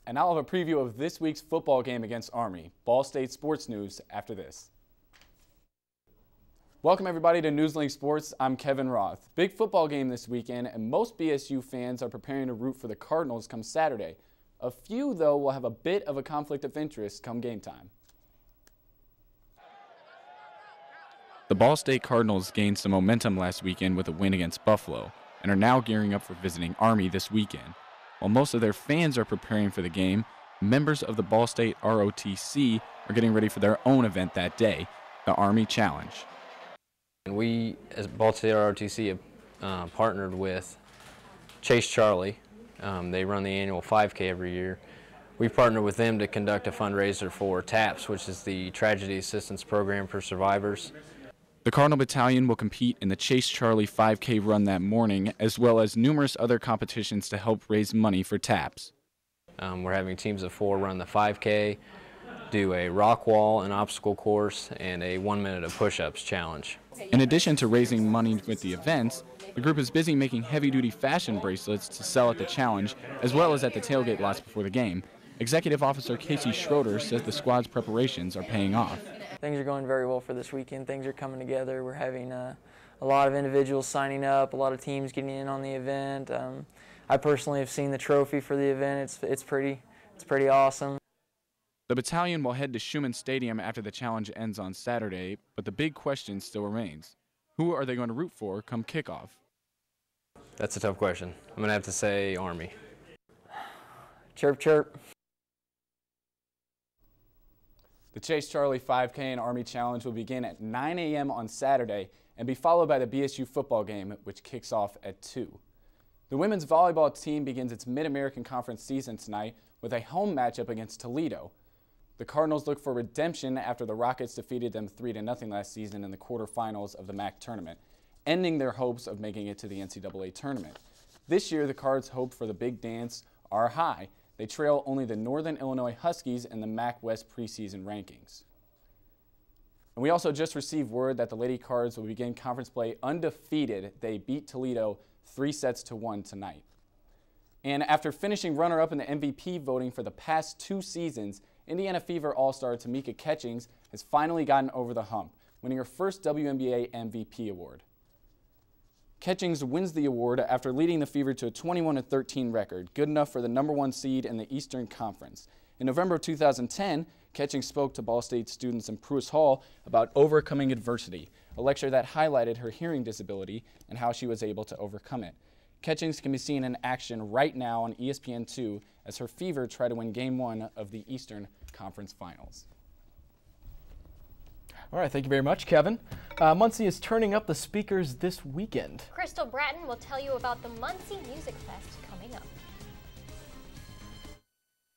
And I'll have a preview of this week's football game against Army. Ball State sports news after this. Welcome everybody to NewsLink Sports. I'm Kevin Roth. Big football game this weekend, and most BSU fans are preparing to root for the Cardinals come Saturday. A few, though, will have a bit of a conflict of interest come game time. The Ball State Cardinals gained some momentum last weekend with a win against Buffalo and are now gearing up for visiting Army this weekend. While most of their fans are preparing for the game, members of the Ball State ROTC are getting ready for their own event that day, the Army Challenge. We, as Ball State ROTC, have partnered with Chase Charlie. They run the annual 5K every year. We've partnered with them to conduct a fundraiser for TAPS, which is the Tragedy Assistance Program for Survivors. The Cardinal Battalion will compete in the Chase Charlie 5K run that morning, as well as numerous other competitions to help raise money for TAPS. We're having teams of 4 run the 5K, do a rock wall, an obstacle course, and a 1 minute of push-ups challenge. In addition to raising money with the events, the group is busy making heavy-duty fashion bracelets to sell at the challenge, as well as at the tailgate lots before the game. Executive Officer Casey Schroeder says the squad's preparations are paying off. Things are going very well for this weekend. Things are coming together. We're having a lot of individuals signing up, a lot of teams getting in on the event. I personally have seen the trophy for the event. It's pretty awesome. The battalion will head to Schumann Stadium after the challenge ends on Saturday, but the big question still remains. Who are they going to root for come kickoff? That's a tough question. I'm going to have to say Army. Chirp, chirp. The Chase Charlie 5K and Army Challenge will begin at 9 a.m. on Saturday and be followed by the BSU football game, which kicks off at 2. The women's volleyball team begins its Mid-American Conference season tonight with a home matchup against Toledo. The Cardinals look for redemption after the Rockets defeated them 3-0 last season in the quarterfinals of the MAC tournament, ending their hopes of making it to the NCAA tournament. This year, the Cards' hope for the big dance are high. They trail only the Northern Illinois Huskies in the MAC West preseason rankings. And we also just received word that the Lady Cards will begin conference play undefeated. They beat Toledo 3-1 tonight. And after finishing runner-up in the MVP voting for the past 2 seasons, Indiana Fever All-Star Tamika Catchings has finally gotten over the hump, winning her first WNBA MVP award. Catchings wins the award after leading the Fever to a 21-13 record, good enough for the #1 seed in the Eastern Conference. In November of 2010, Catchings spoke to Ball State students in Pruitt Hall about overcoming adversity, a lecture that highlighted her hearing disability and how she was able to overcome it. Catchings can be seen in action right now on ESPN2 as her Fever try to win Game 1 of the Eastern Conference Finals. All right, thank you very much, Kevin. Muncie is turning up the speakers this weekend. Crystal Bratton will tell you about the Muncie Music Fest coming up.